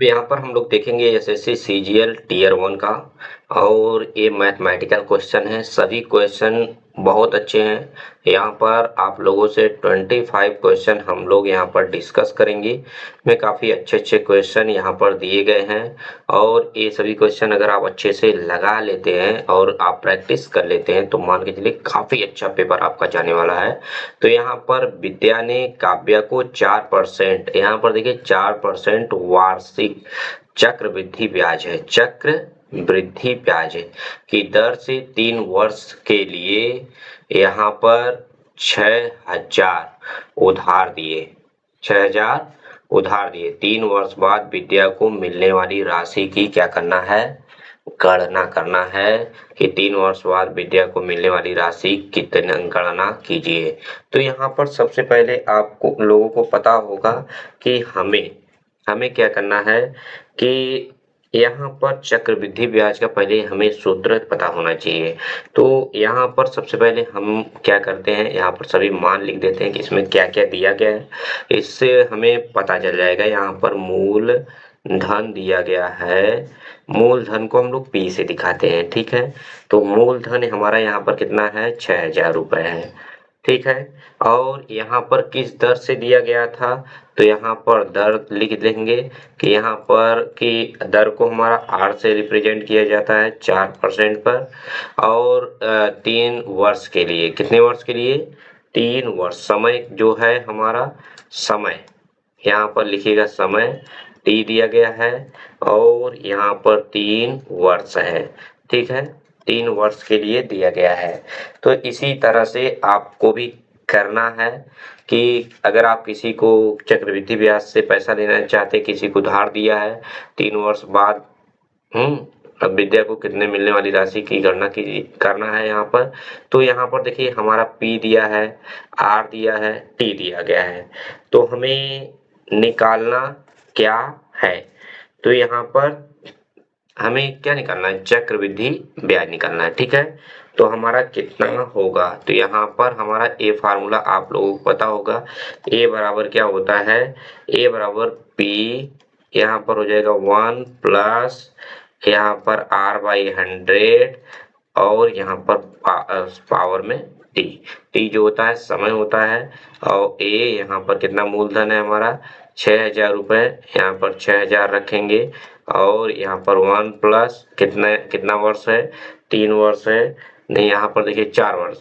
तो यहाँ पर हम लोग देखेंगे एसएससी सीजीएल टीयर 1 का। और ये मैथमेटिकल क्वेश्चन है, सभी क्वेश्चन बहुत अच्छे हैं। यहाँ पर आप लोगों से 25 क्वेश्चन हम लोग यहाँ पर डिस्कस करेंगे। में काफ़ी अच्छे अच्छे क्वेश्चन यहाँ पर दिए गए हैं और ये सभी क्वेश्चन अगर आप अच्छे से लगा लेते हैं और आप प्रैक्टिस कर लेते हैं तो मान के चलिए काफ़ी अच्छा पेपर आपका जाने वाला है। तो यहाँ पर विद्या ने काव्या को 4%, यहाँ पर देखिए 4% वार्षिक चक्रवृद्धि ब्याज है, चक्र वृद्धि ब्याज है की दर से 3 वर्ष के लिए यहाँ पर 6,000 उधार दिए, 6,000 उधार दिए। 3 वर्ष बाद विद्या को मिलने वाली राशि की क्या करना है, गणना करना है कि 3 वर्ष बाद विद्या को मिलने वाली राशि कितनी गणना कीजिए। तो यहाँ पर सबसे पहले आपको लोगों को पता होगा कि हमें हमें क्या करना है कि यहाँ पर चक्रवृद्धि ब्याज का पहले हमें सूत्र पता होना चाहिए। तो यहाँ पर सबसे पहले हम क्या करते हैं, यहाँ पर सभी मान लिख देते हैं कि इसमें क्या क्या दिया गया है, इससे हमें पता चल जाएगा। यहाँ पर मूल धन दिया गया है, मूल धन को हम लोग पी से दिखाते हैं, ठीक है। तो मूल धन हमारा यहाँ पर कितना है, 6,000 रुपए है, ठीक है। और यहाँ पर किस दर से दिया गया था, तो यहाँ पर दर लिख देंगे कि यहाँ पर कि दर को हमारा आर से रिप्रेजेंट किया जाता है 4% पर। और 3 वर्ष के लिए, कितने वर्ष के लिए, 3 वर्ष। समय जो है हमारा, समय यहाँ पर लिखिएगा, समय टी दिया गया है और यहाँ पर 3 वर्ष है, ठीक है। 3 वर्ष के लिए दिया गया है। तो इसी तरह से आपको भी करना है कि अगर आप किसी को चक्रवृद्धि ब्याज से पैसा लेना चाहते, किसी को उधार दिया है 3 वर्ष बाद, अब विद्या को कितने मिलने वाली राशि की गणना की करना है यहाँ पर। तो यहाँ पर देखिए हमारा पी दिया है, आर दिया है, टी दिया गया है। तो हमें निकालना क्या है, तो यहाँ पर हमें क्या निकालना है, चक्रवृद्धि ब्याज निकालना है, ठीक है। तो हमारा कितना होगा, तो यहाँ पर हमारा ए फार्मूला आप लोगों को पता होगा। ए बराबर क्या होता है, ए बराबर पी, यहाँ पर हो जाएगा 1 प्लस यहाँ पर आर बाई 100 और यहाँ पर पावर में टी। टी जो होता है समय होता है और ए यहाँ पर कितना मूलधन है हमारा, 6,000 रुपए, यहाँ पर 6,000 रखेंगे और यहाँ पर 1 प्लस कितना वर्ष है, 3 वर्ष है, नहीं यहाँ पर देखिए 4 वर्ष,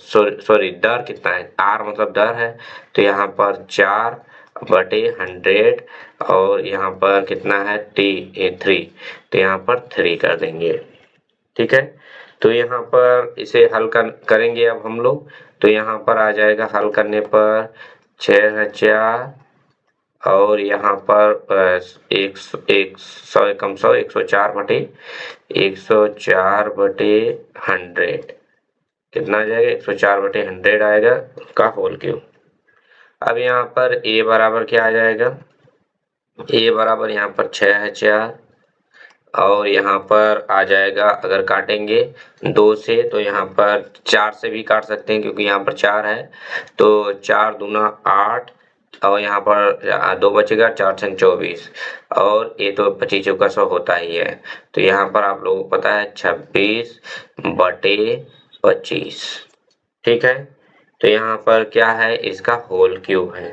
सॉरी दर कितना है, आर मतलब दर है, तो यहाँ पर 4/100 और यहाँ पर कितना है टी 3, तो यहाँ पर 3 कर देंगे, ठीक है। तो यहाँ पर इसे हल करेंगे अब हम लोग, तो यहाँ पर आ जाएगा हल करने पर 6,000 और यहाँ पर 104/100 कितना आ जाएगा, 104/100 आएगा का होल क्यूब। अब यहाँ पर ए बराबर क्या आ जाएगा, ए बराबर यहाँ पर 6,000 और यहाँ पर आ जाएगा, अगर काटेंगे 2 से तो यहाँ पर 4 से भी काट सकते हैं क्योंकि यहाँ पर 4 है, तो 4 दूना 8 और यहाँ पर 2 बचेगा, 4 छंग 24 और ये तो 25 चौका 100 होता ही है। तो यहाँ पर आप लोगों को पता है 26/25, ठीक है। तो यहाँ पर क्या है, इसका होल क्यूब है।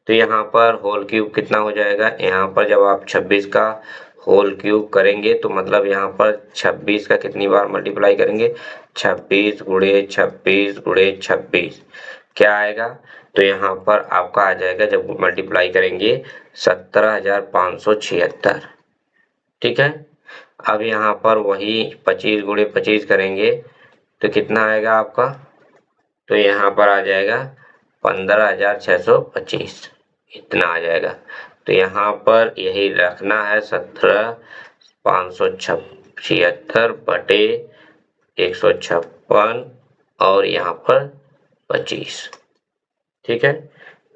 तो यहाँ पर होल क्यूब कितना हो जाएगा, यहाँ पर जब आप 26 का होल क्यूब करेंगे तो मतलब यहाँ पर 26 का कितनी बार मल्टीप्लाई करेंगे, 26 गुणे 26 गुणे 26 क्या आएगा, तो यहाँ पर आपका आ जाएगा जब मल्टीप्लाई करेंगे 17,576, ठीक है। अब यहाँ पर वही 25 गुणे 25 करेंगे तो कितना आएगा आपका, तो यहाँ पर आ जाएगा 15,625, इतना आ जाएगा। तो यहाँ पर यही रखना है 17,576/156 और यहाँ पर 25, ठीक है।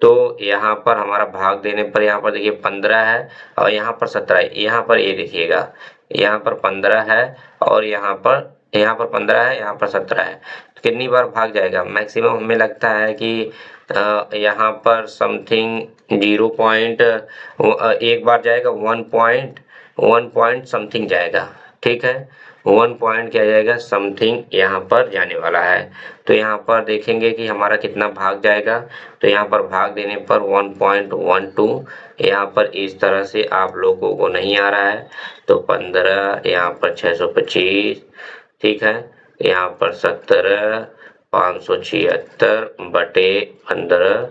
तो यहाँ पर हमारा भाग देने पर यहाँ पर देखिए 15 है और यहाँ पर 17 है, यहाँ पर ये देखिएगा, यहाँ पर 15 है और यहाँ पर 15 है, यहाँ पर 17 है, तो कितनी बार भाग जाएगा, मैक्सिमम हमें लगता है कि यहाँ पर समथिंग 0 पॉइंट एक बार जाएगा, 1 पॉइंट समथिंग जाएगा, ठीक है। 1 पॉइंट क्या जाएगा, समथिंग यहाँ पर जाने वाला है। तो यहाँ पर देखेंगे कि हमारा कितना भाग जाएगा, तो यहाँ पर भाग देने पर 1.12, यहाँ पर इस तरह से आप लोगों को नहीं आ रहा है, तो 15, यहाँ पर 625, ठीक है, यहाँ पर 17, 576 बटे 15,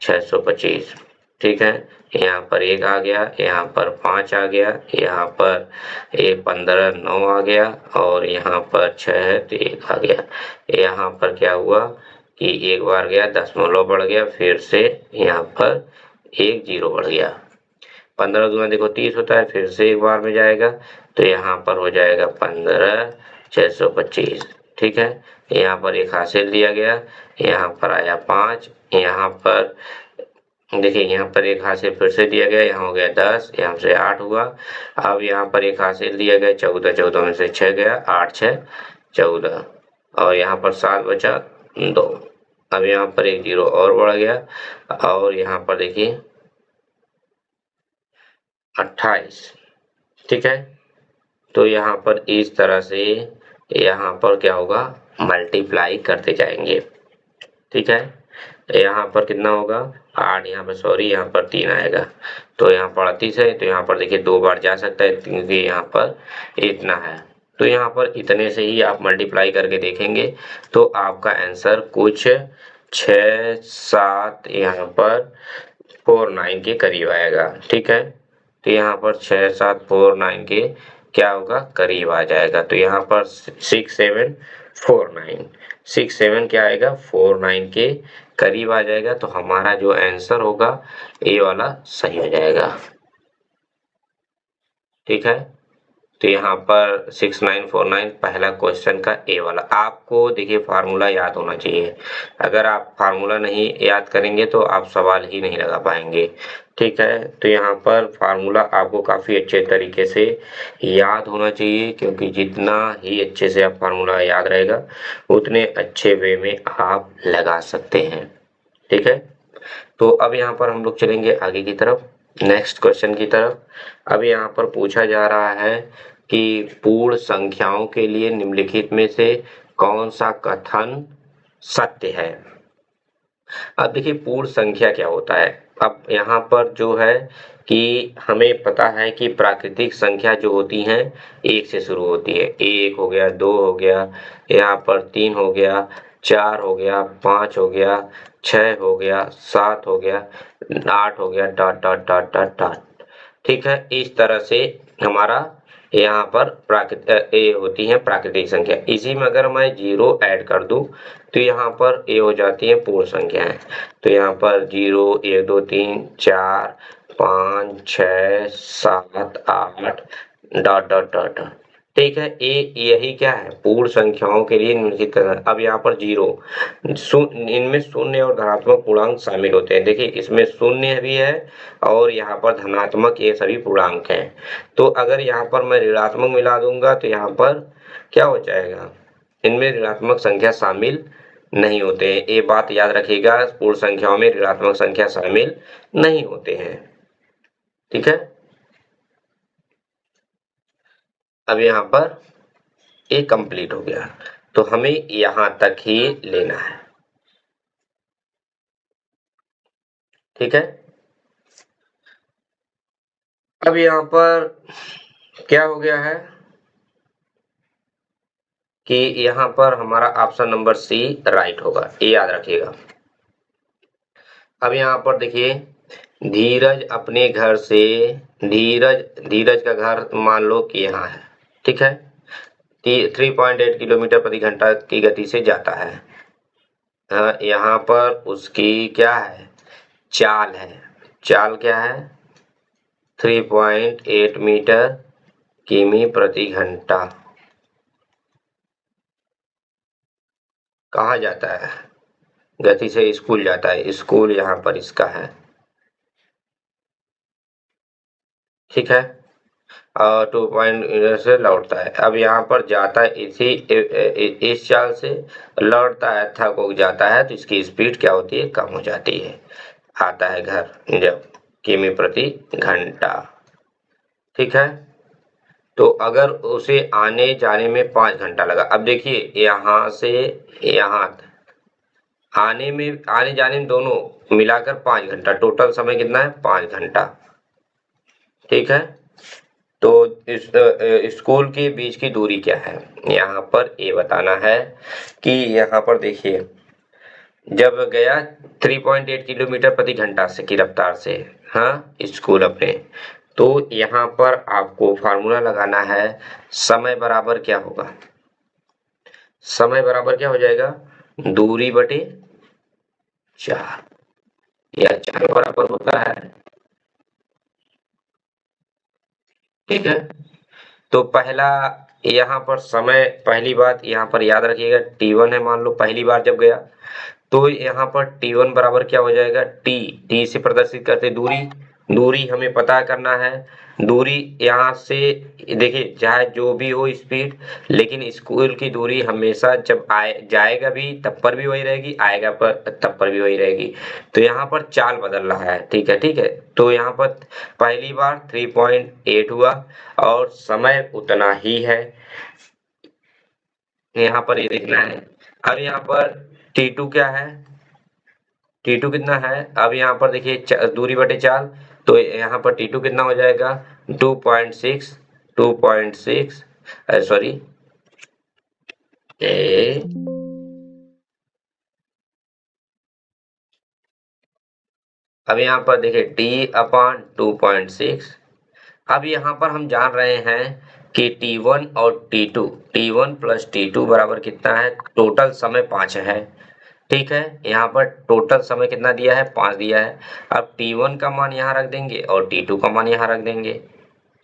625, ठीक है। यहाँ पर 1 आ गया, यहाँ पर 5 आ गया, यहाँ पर 15, 9 आ गया, और यहाँ पर 6 है तो 1 आ गया। यहाँ पर क्या हुआ कि एक बार गया, दशमलव बढ़ गया, फिर से यहाँ पर 1 0 बढ़ गया। 15 दूना देखो 30 होता है, फिर से एक बार में जाएगा, तो यहाँ पर हो जाएगा 15, 625, ठीक है। यहाँ पर एक हासिल दिया गया, यहाँ पर आया 5, यहाँ पर देखिए, यहाँ पर एक हासिल फिर से दिया गया, यहाँ हो गया 10, यहाँ से 8 हुआ। अब यहाँ पर एक हासिल दिया गया 14, 14 में से 6 गया, 8 6 14, और यहाँ पर 7 बचा 2। अब यहाँ पर एक 0 और बढ़ गया, और यहाँ पर देखिए 28, ठीक है। तो यहाँ पर इस तरह से यहाँ पर क्या होगा, मल्टीप्लाई करते जाएंगे, ठीक है। यहाँ पर कितना होगा 8, यहाँ पर सॉरी, यहाँ पर 3 आएगा, तो यहाँ पर 38 है, तो यहाँ पर देखिए 2 बार जा सकता है क्योंकि यहाँ पर इतना है। तो यहाँ पर इतने से ही आप मल्टीप्लाई करके देखेंगे तो आपका आंसर कुछ 6 7 यहाँ पर 49 के करीब आएगा, ठीक है। तो यहाँ पर 6 7 49 के क्या होगा, करीब आ जाएगा। तो यहाँ पर 6 7 49, 6 7 क्या आएगा, 49 के करीब आ जाएगा। तो हमारा जो आंसर होगा ए वाला सही हो जाएगा, ठीक है। तो यहाँ पर 6949 पहला क्वेश्चन का ए वाला। आपको देखिए फार्मूला याद होना चाहिए, अगर आप फार्मूला नहीं याद करेंगे तो आप सवाल ही नहीं लगा पाएंगे, ठीक है। तो यहाँ पर फार्मूला आपको काफ़ी अच्छे तरीके से याद होना चाहिए, क्योंकि जितना ही अच्छे से आप फार्मूला याद रहेगा उतने अच्छे वे में आप लगा सकते हैं, ठीक है। तो अब यहाँ पर हम लोग चलेंगे आगे की तरफ, नेक्स्ट क्वेश्चन की तरफ। अब यहाँ पर पूछा जा रहा है कि पूर्ण संख्याओं के लिए निम्नलिखित में से कौन सा कथन सत्य है। अब देखिए पूर्ण संख्या क्या होता है। अब यहाँ पर जो है कि हमें पता है कि प्राकृतिक संख्या जो होती हैं 1 से शुरू होती है, 1 हो गया, 2 हो गया, यहाँ पर 3 हो गया, 4 हो गया, 5 हो गया, 6 हो गया, 7 हो गया, 8 हो गया, dot dot dot dot dot, ठीक है। इस तरह से हमारा यहाँ पर ए होती है प्राकृतिक संख्या। इसी में अगर मैं 0 ऐड कर दूं तो यहाँ पर ए हो जाती है पूर्ण संख्याएं। तो यहाँ पर 0 1 2 3 4 5 6 7 8 डॉट डॉट डॉट, ठीक है। ए यही क्या है, पूर्ण संख्याओं के लिए निम्नलिखित कथन। अब यहाँ पर 0 इनमें शून्य और धनात्मक पूर्णांक शामिल होते हैं। देखिए इसमें शून्य भी है और यहाँ पर धनात्मक, ये सभी पूर्णांक हैं। तो अगर यहाँ पर मैं ऋणात्मक मिला दूंगा तो यहाँ पर क्या हो जाएगा, इनमें ऋणात्मक संख्या शामिल नहीं होते हैं। ये बात याद रखिएगा, पूर्ण संख्याओं में ऋणात्मक संख्या शामिल नहीं होते हैं, ठीक है। अब यहाँ पर ए कंप्लीट हो गया, तो हमें यहां तक ही लेना है, ठीक है। अब यहाँ पर क्या हो गया है कि यहाँ पर हमारा ऑप्शन नंबर सी राइट होगा, ये याद रखिएगा। अब यहाँ पर देखिए धीरज अपने घर से, धीरज का घर मान लो कि यहाँ है, ठीक है। 3.8 किलोमीटर प्रति घंटा की गति से जाता है। यहाँ पर उसकी क्या है, चाल है, चाल क्या है 3.8 मीटर किमी प्रति घंटा। कहाँ जाता है, गति से स्कूल जाता है, स्कूल यहाँ पर इसका है, ठीक है। और 2 पॉइंट से लौटता है। अब यहाँ पर जाता है इस चाल से, लौटता है था को जाता है, तो इसकी स्पीड क्या होती है, कम हो जाती है। आता है घर जब किमी प्रति घंटा, ठीक है। तो अगर उसे आने जाने में 5 घंटा लगा, अब देखिए यहाँ से यहाँ आने जाने में दोनों मिलाकर 5 घंटा, टोटल समय कितना है 5 घंटा। ठीक है, तो इस स्कूल के बीच की दूरी क्या है, यहाँ पर ये बताना है कि यहाँ पर देखिए जब गया 3.8 किलोमीटर प्रति घंटा से की रफ्तार से, हाँ स्कूल अपने, तो यहाँ पर आपको फार्मूला लगाना है समय बराबर क्या होगा, समय बराबर क्या हो जाएगा, दूरी बटे 4, या 4 बराबर होता है। ठीक है, तो पहला यहाँ पर समय, पहली बात यहाँ पर याद रखिएगा T1 है, मान लो पहली बार जब गया, तो यहाँ पर T1 बराबर क्या हो जाएगा, टी से प्रदर्शित करते दूरी, दूरी हमें पता करना है, दूरी यहाँ से देखिए चाहे जो भी हो स्पीड, लेकिन स्कूल की दूरी हमेशा जब जाएगा भी तब पर भी वही रहेगी, आएगा पर तब पर भी वही रहेगी। तो यहाँ पर चाल बदल रहा है, ठीक है ठीक है, तो यहाँ पर पहली बार 3.8 हुआ और समय उतना ही है, यहाँ पर ये देखना है। अब यहाँ पर T2 क्या है, T2 कितना है, अब यहाँ पर देखिए दूरी बटे 4, तो यहाँ पर T2 कितना हो जाएगा 2.6, 2.6 सॉरी अब यहाँ पर देखिए T/2.6। अब यहाँ पर हम जान रहे हैं कि T1 और T2, T1 प्लस T2 बराबर कितना है, टोटल समय 5 है। ठीक है, यहाँ पर टोटल समय कितना दिया है, 5 दिया है। अब T1 का मान यहाँ रख देंगे और T2 का मान यहाँ रख देंगे।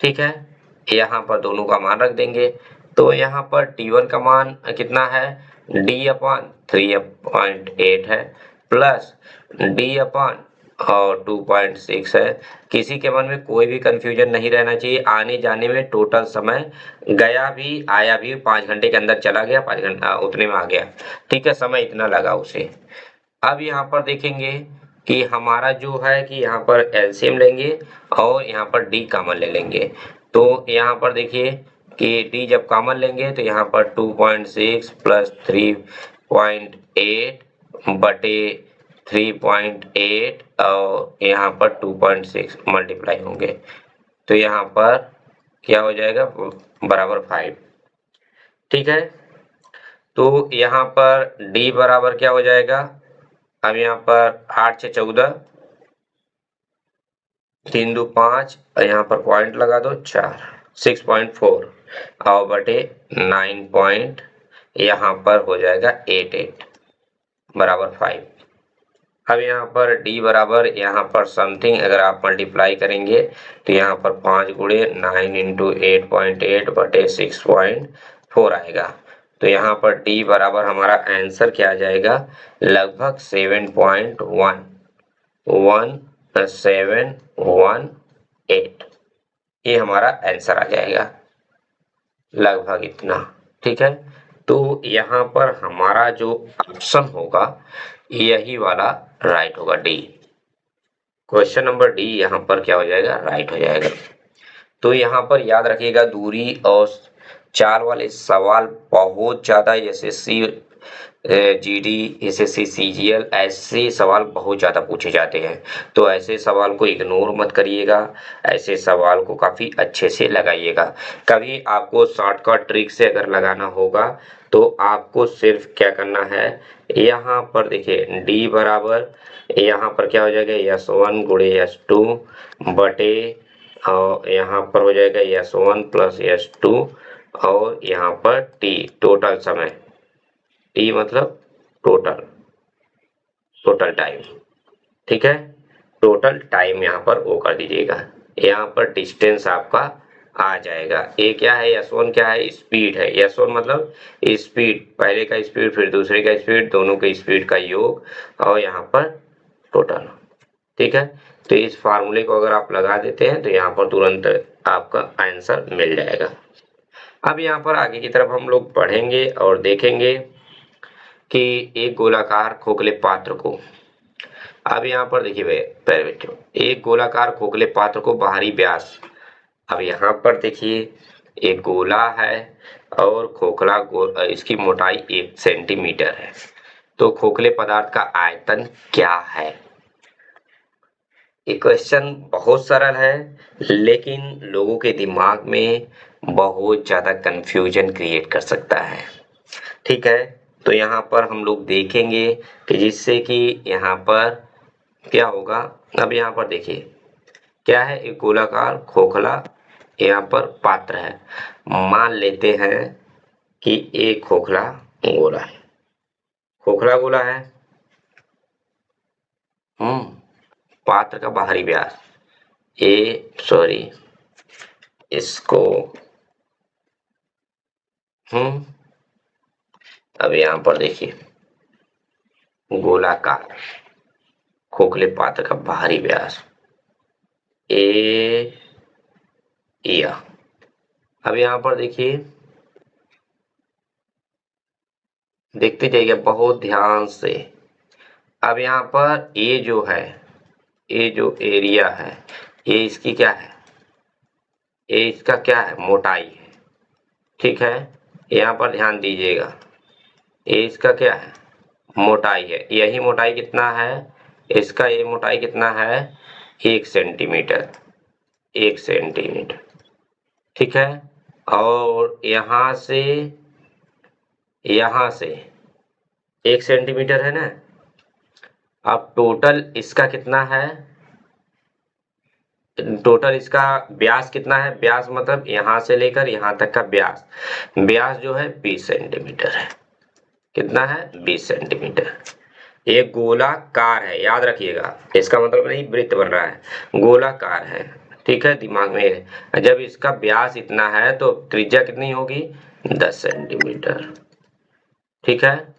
ठीक है, यहाँ पर दोनों का मान रख देंगे, तो यहाँ पर T1 का मान कितना है, D/3.8 है, प्लस D/ और 2.6 है। किसी के मन में कोई भी कंफ्यूजन नहीं रहना चाहिए, आने जाने में टोटल समय गया भी आया भी 5 घंटे के अंदर चला गया, 5 घंटा उतने में आ गया। ठीक है, समय इतना लगा उसे। अब यहाँ पर देखेंगे कि हमारा जो है कि यहाँ पर एलसीएम लेंगे और यहाँ पर डी कॉमन ले लेंगे, तो यहाँ पर देखिए कि डी जब कॉमन लेंगे तो यहाँ पर 2.6 प्लस 3.8 बटे 3.8 और यहाँ पर 2.6 मल्टीप्लाई होंगे, तो यहाँ पर क्या हो जाएगा बराबर 5। ठीक है, तो यहाँ पर d बराबर क्या हो जाएगा, अब यहाँ पर 8 से 14, 3 2 5 और यहाँ पर पॉइंट लगा दो 4, 6.4 और बटे 9 पॉइंट यहाँ पर हो जाएगा 88 बराबर 5। अब यहाँ पर d बराबर यहाँ पर समथिंग अगर आप मल्टीप्लाई करेंगे तो यहाँ पर 5 गुणे 9 इंटू 8.8 बटे 6.4 आएगा, तो यहाँ पर d बराबर हमारा आंसर क्या आ जाएगा, लगभग 7.1718, ये हमारा आंसर आ जाएगा, लगभग इतना। ठीक है, तो यहाँ पर हमारा जो ऑप्शन होगा यही वाला राइट होगा, डी। क्वेश्चन नंबर डी यहाँ पर क्या हो जाएगा, राइट हो जाएगा। तो यहाँ पर याद रखिएगा दूरी और चाल वाले सवाल बहुत ज्यादा एसएससी जीडी, एसएससी सीजीएल ऐसे सवाल बहुत ज्यादा पूछे जाते हैं, तो ऐसे सवाल को इग्नोर मत करिएगा, ऐसे सवाल को काफी अच्छे से लगाइएगा। कभी आपको शॉर्टकट ट्रिक से अगर लगाना होगा तो आपको सिर्फ क्या करना है, यहाँ पर देखिए डी बराबर यहाँ पर क्या हो जाएगा, S1 गुणे S2 बटे और यहाँ पर हो जाएगा S1 प्लस S2 और यहाँ पर T टोटल समय, T मतलब टोटल, टोटल टाइम। ठीक है, टोटल टाइम यहाँ पर वो कर दीजिएगा, यहाँ पर डिस्टेंस आपका आ जाएगा। ये क्या है, S1 क्या है, स्पीड है, S1 मतलब स्पीड, पहले का स्पीड फिर दूसरे का स्पीड, दोनों के स्पीड का योग और यहाँ पर टोटल। ठीक है, तो इस फार्मूले को अगर आप लगा देते हैं तो यहाँ पर तुरंत आपका आंसर मिल जाएगा। अब यहाँ पर आगे की तरफ हम लोग पढ़ेंगे और देखेंगे कि एक गोलाकार खोखले पात्र को, अब यहाँ पर देखिए प्यारे बच्चों, एक गोलाकार खोखले पात्र को बाहरी व्यास, अब यहाँ पर देखिए एक गोला है और खोखला इसकी मोटाई 1 सेंटीमीटर है, तो खोखले पदार्थ का आयतन क्या है? ये क्वेश्चन बहुत सरल है, लेकिन लोगों के दिमाग में बहुत ज्यादा कंफ्यूजन क्रिएट कर सकता है। ठीक है, तो यहाँ पर हम लोग देखेंगे कि जिससे कि यहाँ पर क्या होगा। अब यहाँ पर देखिए क्या है, एक गोलाकार खोखला यहाँ पर पात्र है। मान लेते हैं कि एक खोखला गोला है, खोखला गोला है। पात्र का बाहरी व्यास इसको अब यहाँ पर देखिए गोलाकार खोखले पात्र का बाहरी व्यास ए या। अब यहाँ पर देखिए, देखते जाइए बहुत ध्यान से। अब यहाँ पर ये जो है, ये जो एरिया है, ये इसकी क्या है, ये इसका क्या है, मोटाई है। ठीक है, यहाँ पर ध्यान दीजिएगा, ये इसका क्या है, मोटाई है। यही मोटाई कितना है इसका, ये मोटाई कितना है, 1 सेंटीमीटर, 1 सेंटीमीटर। ठीक है, और यहाँ से 1 सेंटीमीटर है ना। अब टोटल इसका कितना है, टोटल इसका व्यास कितना है, व्यास मतलब यहाँ से लेकर यहाँ तक का व्यास, व्यास जो है 20 सेंटीमीटर है। कितना है, 20 सेंटीमीटर। ये गोलाकार है, याद रखिएगा, इसका मतलब नहीं वृत्त बन रहा है, गोलाकार है। ठीक है, दिमाग में जब इसका व्यास इतना है तो त्रिज्या कितनी होगी, 10 सेंटीमीटर। ठीक है,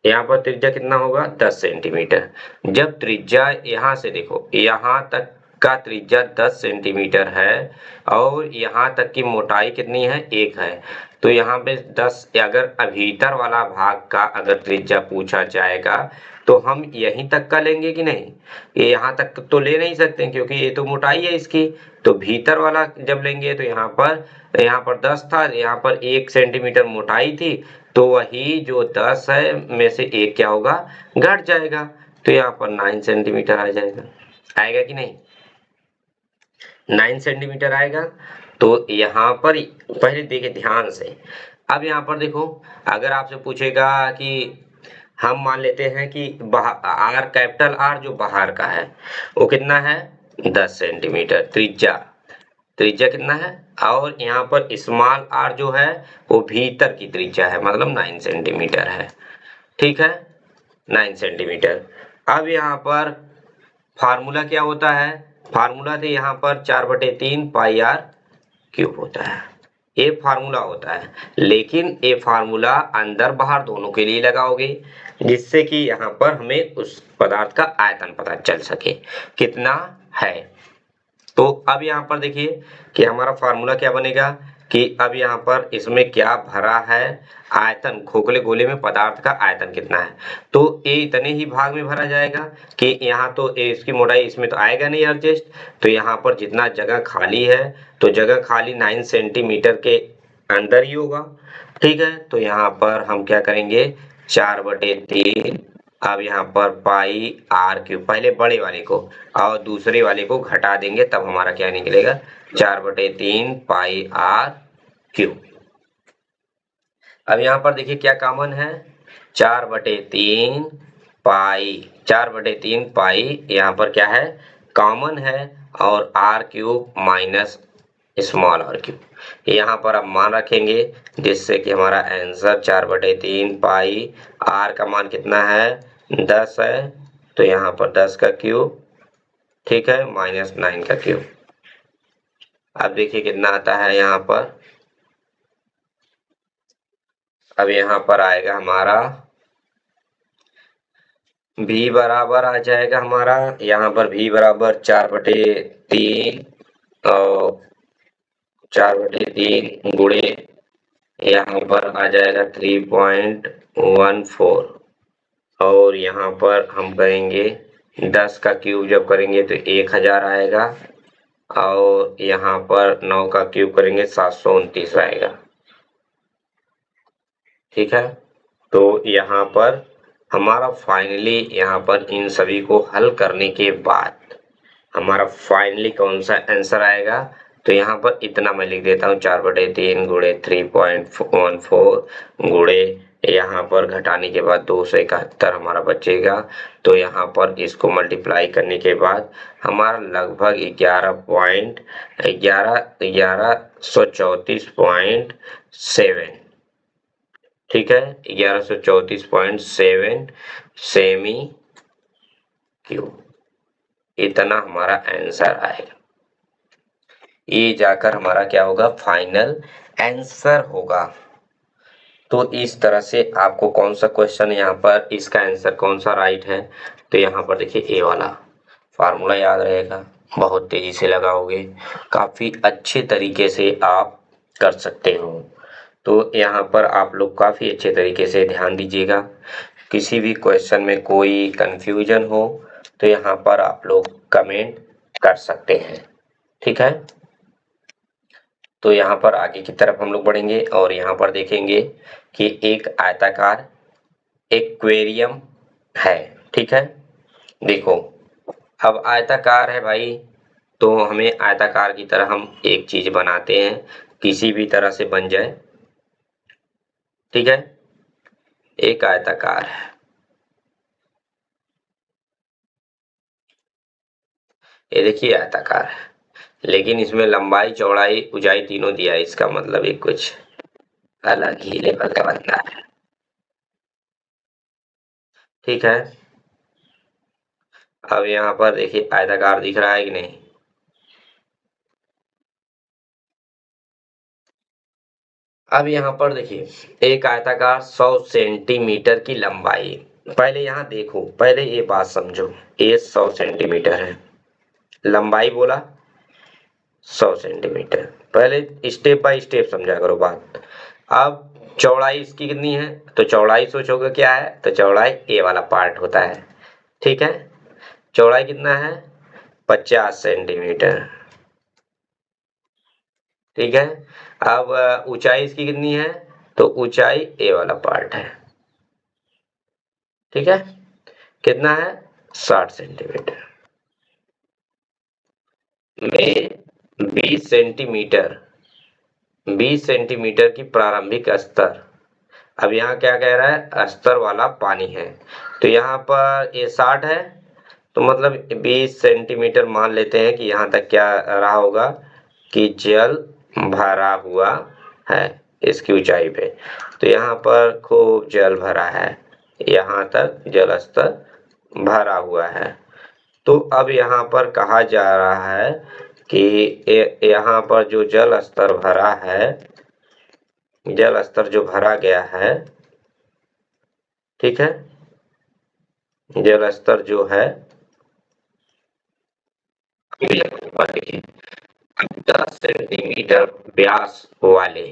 यहाँ पर त्रिज्या कितना होगा, 10 सेंटीमीटर। जब त्रिज्या यहाँ से देखो यहाँ तक का त्रिज्या 10 सेंटीमीटर है और यहाँ तक की मोटाई कितनी है, 1 है, तो यहाँ पे 10, अगर भीतर वाला भाग का अगर त्रिज्या पूछा जाएगा तो हम यहीं तक का लेंगे कि नहीं, ये यहाँ तक तो ले नहीं सकते क्योंकि ये तो मोटाई है इसकी। तो भीतर वाला जब लेंगे तो यहाँ पर 10 था, यहाँ पर 1 सेंटीमीटर मोटाई थी, तो वही जो 10 है में से 1 क्या होगा, घट जाएगा, तो यहाँ पर 9 सेंटीमीटर आ जाएगा। आएगा कि नहीं, 9 सेंटीमीटर आएगा। तो यहाँ पर पहले देखिए ध्यान से। अब यहाँ पर देखो, अगर आपसे पूछेगा कि हम मान लेते हैं कि आर, कैपिटल आर जो बाहर का है वो कितना है, 10 सेंटीमीटर त्रिज्या, त्रिज्या कितना है, और यहाँ पर स्मॉल आर जो है वो भीतर की त्रिज्या है, मतलब 9 सेंटीमीटर है। ठीक है, 9 सेंटीमीटर। अब यहाँ पर फार्मूला क्या होता है, फार्मूला से यहाँ पर 4/3 पाई आर क्यूब होता है, ये फार्मूला होता है। लेकिन ये फार्मूला अंदर बाहर दोनों के लिए लगाओगे, जिससे कि यहाँ पर हमें उस पदार्थ का आयतन पता चल सके कितना है। तो अब यहाँ पर देखिए कि हमारा फार्मूला क्या बनेगा कि अब यहाँ पर इसमें क्या भरा है, आयतन, खोखले गोले में पदार्थ का आयतन कितना है, तो ये इतने ही भाग में भरा जाएगा कि यहाँ तो इसकी मोटाई इसमें तो आएगा नहीं एडजस्ट, तो यहाँ पर जितना जगह खाली है तो जगह खाली 9 सेंटीमीटर के अंदर ही होगा। ठीक है, तो यहाँ पर हम क्या करेंगे, 4/3, अब यहाँ पर पाई आर क्यूब, पहले बड़े वाले को और दूसरे वाले को घटा देंगे तब हमारा क्या निकलेगा, 4/3 पाई आर क्यूब। अब यहाँ पर देखिए क्या कॉमन है, 4/3 पाई, 4/3 पाई यहाँ पर क्या है, कॉमन है, और R cube minus small R cube, यहाँ पर अब मान रखेंगे, जिससे कि हमारा आंसर 4/3 पाई, आर का मान कितना है, 10 है, तो यहाँ पर 10 का क्यूब, ठीक है, माइनस 9 का क्यूब। अब देखिए कितना आता है यहाँ पर, अब यहाँ पर आएगा हमारा v बराबर आ जाएगा हमारा, यहाँ पर v बराबर 4/3 और 4/3 गुणे यहाँ पर आ जाएगा 3.14, और यहाँ पर हम करेंगे 10 का क्यूब जब करेंगे तो 1000 आएगा, और यहाँ पर 9 का क्यूब करेंगे 729 आएगा। ठीक है, तो यहाँ पर हमारा फाइनली यहाँ पर इन सभी को हल करने के बाद हमारा फाइनली कौन सा आंसर आएगा, तो यहाँ पर इतना मैं लिख देता हूँ 4/3 गुणे 3.14 गुणे यहाँ पर घटाने के बाद 271 हमारा बचेगा। तो यहाँ पर इसको मल्टीप्लाई करने के बाद हमारा लगभग 11.7 ठीक है, 1134.7 सेमी क्यूब, इतना हमारा आंसर आएगा। ये जाकर हमारा क्या होगा, फाइनल आंसर होगा। तो इस तरह से आपको कौन सा क्वेश्चन यहाँ पर इसका आंसर कौन सा राइट है, तो यहाँ पर देखिए ए वाला फार्मूला याद रहेगा, बहुत तेजी से लगाओगे, काफी अच्छे तरीके से आप कर सकते हो। तो यहाँ पर आप लोग काफी अच्छे तरीके से ध्यान दीजिएगा। किसी भी क्वेश्चन में कोई कंफ्यूजन हो तो यहाँ पर आप लोग कमेंट कर सकते हैं। ठीक है, तो यहाँ पर आगे की तरफ हम लोग बढ़ेंगे और यहाँ पर देखेंगे कि एक आयताकार एक्वेरियम है। ठीक है, देखो अब आयताकार है भाई, तो हमें आयताकार की तरह हम एक चीज बनाते हैं, किसी भी तरह से बन जाए। ठीक है, एक आयताकार है, ये देखिए आयताकार है, लेकिन इसमें लंबाई चौड़ाई ऊंचाई तीनों दिया है, इसका मतलब ये कुछ अलग ही लेवल का बंदा है। ठीक है, अब यहाँ पर देखिए आयताकार दिख रहा है कि नहीं, अब यहाँ पर देखिए एक आयताकार 100 सेंटीमीटर की लंबाई, पहले यहाँ देखो, पहले ये बात समझो, ये 100 सेंटीमीटर है, लंबाई बोला 100 सेंटीमीटर, पहले स्टेप बाय स्टेप समझा करो बात। अब चौड़ाई इसकी कितनी है, तो चौड़ाई सोचोगे क्या है, तो चौड़ाई ए वाला पार्ट होता है। ठीक है, चौड़ाई कितना है, 50 सेंटीमीटर। ठीक है, अब ऊंचाई इसकी कितनी है, तो ऊंचाई ए वाला पार्ट है। ठीक है, कितना है, 60 सेंटीमीटर में 20 सेंटीमीटर की प्रारंभिक स्तर। अब यहाँ क्या कह रहा है, स्तर वाला पानी है, तो यहाँ पर ये 60 है, तो मतलब 20 सेंटीमीटर मान लेते हैं कि यहाँ तक क्या रहा होगा कि जल भरा हुआ है इसकी ऊंचाई पे, तो यहाँ पर खूब जल भरा है, यहाँ तक जल स्तर भरा हुआ है। तो अब यहाँ पर कहा जा रहा है कि यहाँ पर जो जल स्तर भरा है, जल स्तर जो भरा गया है, ठीक है, जल स्तर जो है, देखिए 10 सेंटीमीटर व्यास वाले,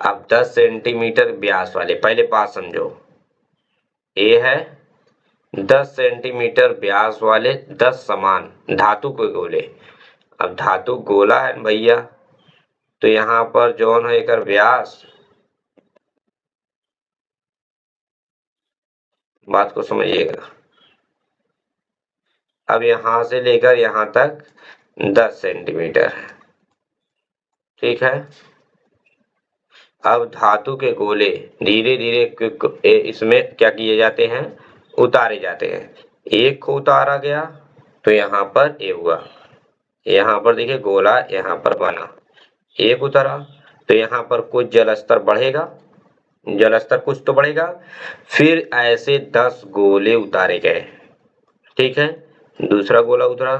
अब 10 सेंटीमीटर व्यास वाले, पहले बात समझो, ये है 10 सेंटीमीटर व्यास वाले 10 समान धातु के गोले। अब धातु गोला है भैया, तो यहाँ पर जौन है एकर व्यास, बात को समझिएगा, अब यहाँ से लेकर यहाँ तक 10 सेंटीमीटर है। ठीक है, अब धातु के गोले धीरे धीरे इसमें क्या किए जाते हैं, उतारे जाते हैं। एक को उतारा गया तो यहाँ पर ये हुआ, यहाँ पर देखिए गोला यहाँ पर बना, एक उतरा तो यहाँ पर कुछ जल स्तर बढ़ेगा, जल स्तर कुछ तो बढ़ेगा, फिर ऐसे 10 गोले उतारे गए। ठीक है, दूसरा गोला उतरा,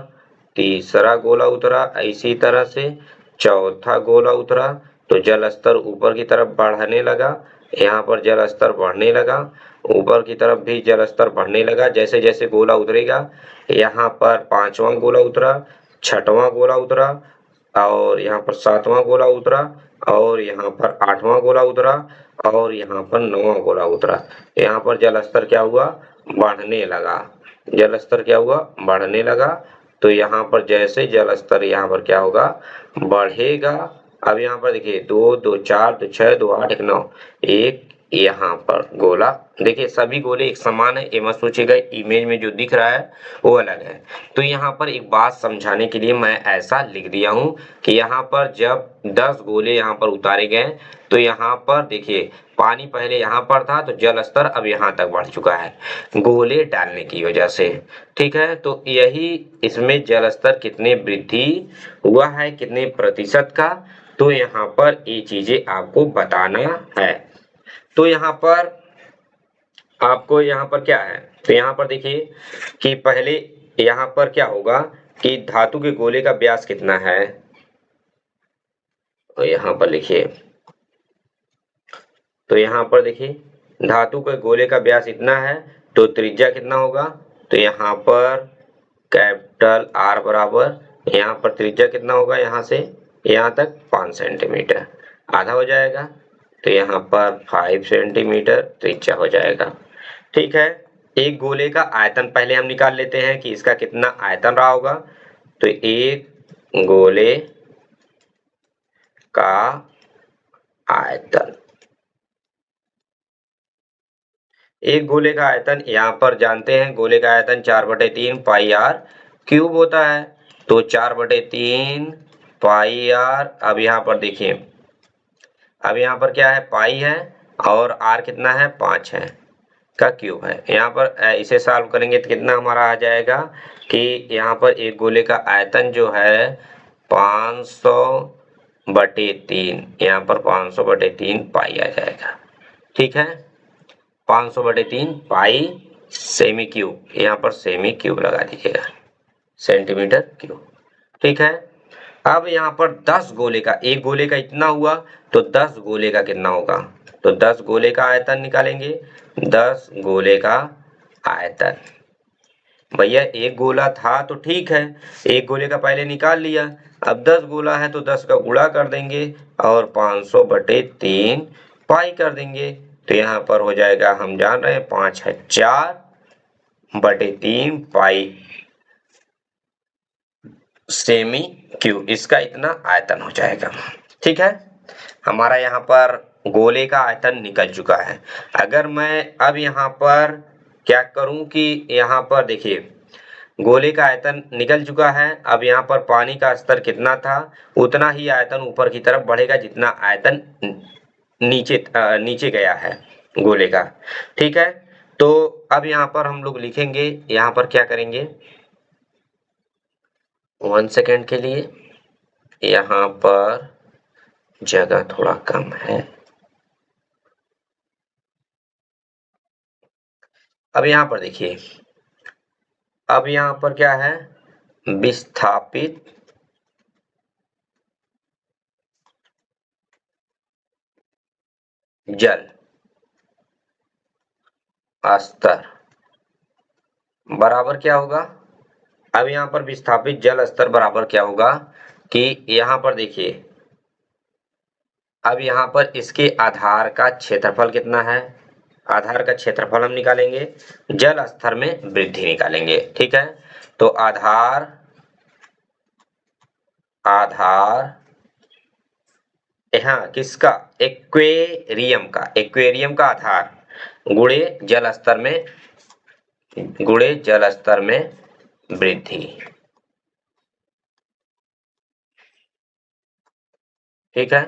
तीसरा गोला उतरा, इसी तरह से चौथा गोला उतरा, तो जल स्तर ऊपर की तरफ बढ़ने लगा, यहाँ पर जल स्तर बढ़ने लगा, ऊपर की तरफ भी जल स्तर बढ़ने लगा। जैसे जैसे गोला उतरेगा, यहाँ पर 5वां गोला उतरा, 6वां गोला उतरा, और यहाँ पर 7वां गोला उतरा, और यहाँ पर 8वां गोला उतरा, और यहाँ पर 9वां गोला उतरा। यहाँ पर जल स्तर क्या हुआ, बढ़ने लगा, जल स्तर क्या हुआ, बढ़ने लगा, तो यहाँ पर जैसे जल स्तर यहाँ पर क्या होगा, बढ़ेगा। अब यहाँ पर देखिए 2 2 4 2 6 2 8 1 9, एक यहाँ पर गोला, देखिए सभी गोले एक समान है, ये मत सोचिएगा इमेज में जो दिख रहा है वो अलग है। तो यहाँ पर एक बात समझाने के लिए मैं ऐसा लिख दिया हूँ कि यहाँ पर जब 10 गोले यहाँ पर उतारे गए तो यहाँ पर देखिए पानी पहले यहाँ पर था तो जल स्तर अब यहाँ तक बढ़ चुका है गोले डालने की वजह से। ठीक है, तो यही इसमें जल स्तर कितने वृद्धि हुआ है, कितने प्रतिशत का, तो यहाँ पर ये चीजें आपको बताना है। तो यहाँ पर आपको यहाँ पर क्या है, तो यहाँ पर देखिए कि पहले यहाँ पर क्या होगा कि धातु के गोले का व्यास कितना है, तो यहाँ पर लिखिए, तो यहाँ पर देखिए धातु के गोले का व्यास इतना है तो त्रिज्या कितना होगा, तो यहाँ पर कैपिटल R बराबर, यहाँ पर त्रिज्या कितना होगा, यहाँ से यहाँ तक 5 सेंटीमीटर, आधा हो जाएगा, तो यहाँ पर 5 सेंटीमीटर त्रिज्या हो जाएगा। ठीक है, एक गोले का आयतन पहले हम निकाल लेते हैं कि इसका कितना आयतन रहा होगा, तो एक गोले का आयतन, एक गोले का आयतन यहाँ पर जानते हैं गोले का आयतन 4/3 पाई आर क्यूब होता है, तो 4/3 पाई आर। अब यहाँ पर देखिए, अब यहाँ पर क्या है, पाई है और आर कितना है, 5 है का क्यूब है। यहाँ पर इसे सॉल्व करेंगे तो कितना हमारा आ जाएगा कि यहाँ पर एक गोले का आयतन जो है 500/3, यहाँ पर 500/3 पाई आ जाएगा। ठीक है, 500/3 पाई सेमी क्यूब, यहाँ पर सेमी क्यूब लगा दीजिएगा, सेंटीमीटर क्यूब। ठीक है, अब यहाँ पर 10 गोले का, एक गोले का इतना हुआ तो 10 गोले का कितना होगा, तो 10 गोले का आयतन निकालेंगे, 10 गोले का आयतन। भैया एक गोला था तो ठीक है, एक गोले का पहले निकाल लिया, अब 10 गोला है तो 10 का गुणा कर देंगे और 500/3 पाई कर देंगे, तो यहाँ पर हो जाएगा, हम जान रहे हैं 5000/3 पाई सेमी क्यूब, इसका इतना आयतन हो जाएगा। ठीक है, हमारा यहाँ पर गोले का आयतन निकल चुका है। अगर मैं अब यहाँ पर क्या करूं कि यहाँ पर देखिए गोले का आयतन निकल चुका है, अब यहाँ पर पानी का स्तर कितना था उतना ही आयतन ऊपर की तरफ बढ़ेगा जितना आयतन नीचे गया है गोले का। ठीक है, तो अब यहाँ पर हम लोग लिखेंगे, यहाँ पर क्या करेंगे, 1 सेकेंड के लिए, यहाँ पर जगह थोड़ा कम है। अब यहाँ पर देखिए, अब यहाँ पर क्या है, विस्थापित जल स्तर बराबर क्या होगा, अब यहाँ पर विस्थापित जल स्तर बराबर क्या होगा कि यहाँ पर देखिए, अब यहाँ पर इसके आधार का क्षेत्रफल कितना है, आधार का क्षेत्रफल हम निकालेंगे, जल स्तर में वृद्धि निकालेंगे। ठीक है, तो आधार यहाँ किसका, एक्वेरियम का आधार गुणे जल स्तर में वृद्धि। ठीक है,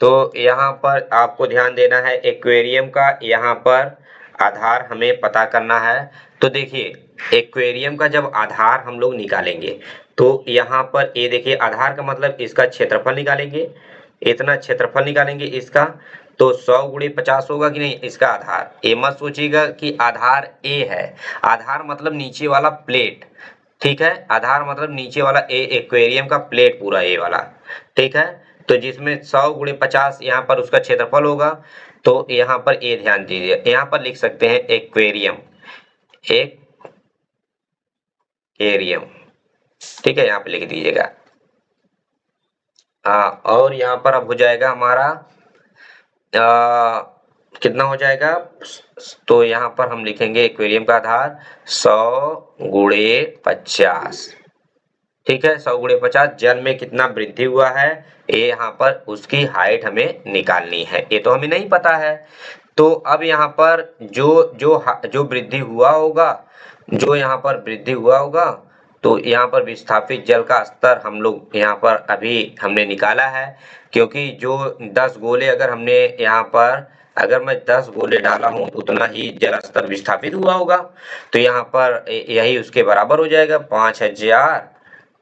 तो यहाँ पर आपको ध्यान देना है, एक्वेरियम का यहाँ पर आधार हमें पता करना है। तो देखिए एक्वेरियम का जब आधार हम लोग निकालेंगे तो यहाँ पर ये देखिए आधार का मतलब इसका क्षेत्रफल निकालेंगे, इतना क्षेत्रफल निकालेंगे इसका, तो 100 × 50 होगा कि नहीं इसका आधार। ये मत सोचिएगा कि आधार ए है, आधार मतलब नीचे वाला प्लेट। ठीक है, आधार मतलब नीचे वाला ए, एक्वेरियम का प्लेट पूरा ए वाला। ठीक है, तो जिसमें 100 × 50 यहाँ पर उसका क्षेत्रफल होगा, तो यहाँ पर ए ध्यान दीजिए, यहाँ पर लिख सकते हैं एक्वेरियम, एरियम। ठीक है, यहाँ पे लिख दीजिएगा। और यहाँ पर अब हो जाएगा हमारा कितना हो जाएगा, तो यहाँ पर हम लिखेंगे एक्वेरियम का आधार 100 × 50 ठीक है। 100 गुणे 50 जल में कितना वृद्धि हुआ है, ये यहाँ पर उसकी हाइट हमें निकालनी है, ये तो हमें नहीं पता है। तो अब यहाँ पर जो वृद्धि हुआ होगा, जो यहाँ पर वृद्धि हुआ होगा, तो यहाँ पर विस्थापित जल का स्तर हम लोग यहाँ पर अभी हमने निकाला है, क्योंकि जो 10 गोले अगर हमने यहाँ पर अगर मैं 10 गोले डाला हूं तो उतना ही जल स्तर विस्थापित हुआ होगा, तो यहाँ पर यही उसके बराबर हो जाएगा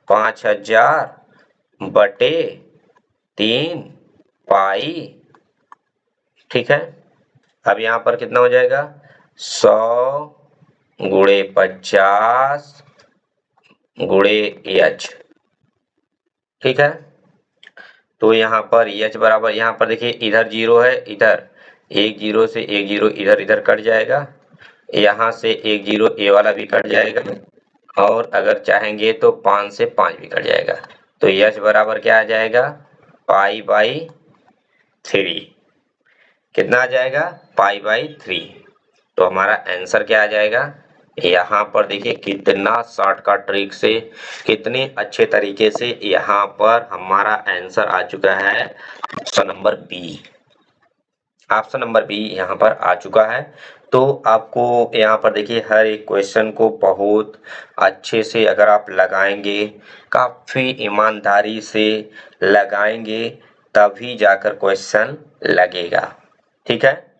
5000 बटे 3 पाई। ठीक है। अब यहाँ पर कितना हो जाएगा 100 गुणे 50 गुणे एच। ठीक है। तो यहाँ पर एच बराबर, यहाँ पर देखिए इधर 0 है, इधर एक 0 से एक 0 इधर इधर कट जाएगा, यहाँ से एक 0 ए वाला भी कट जाएगा, और अगर चाहेंगे तो 5 से 5 भी कट जाएगा। तो एच बराबर क्या आ जाएगा π/3। कितना आ जाएगा π/3। तो हमारा आंसर क्या आ जाएगा, यहाँ पर देखिए कितना शॉर्टकट ट्रिक से, कितने अच्छे तरीके से यहाँ पर हमारा आंसर आ चुका है। Option number B, option number B यहाँ पर आ चुका है। तो आपको यहाँ पर देखिए हर एक क्वेश्चन को बहुत अच्छे से अगर आप लगाएंगे, काफी ईमानदारी से लगाएंगे, तभी जाकर क्वेश्चन लगेगा। ठीक है।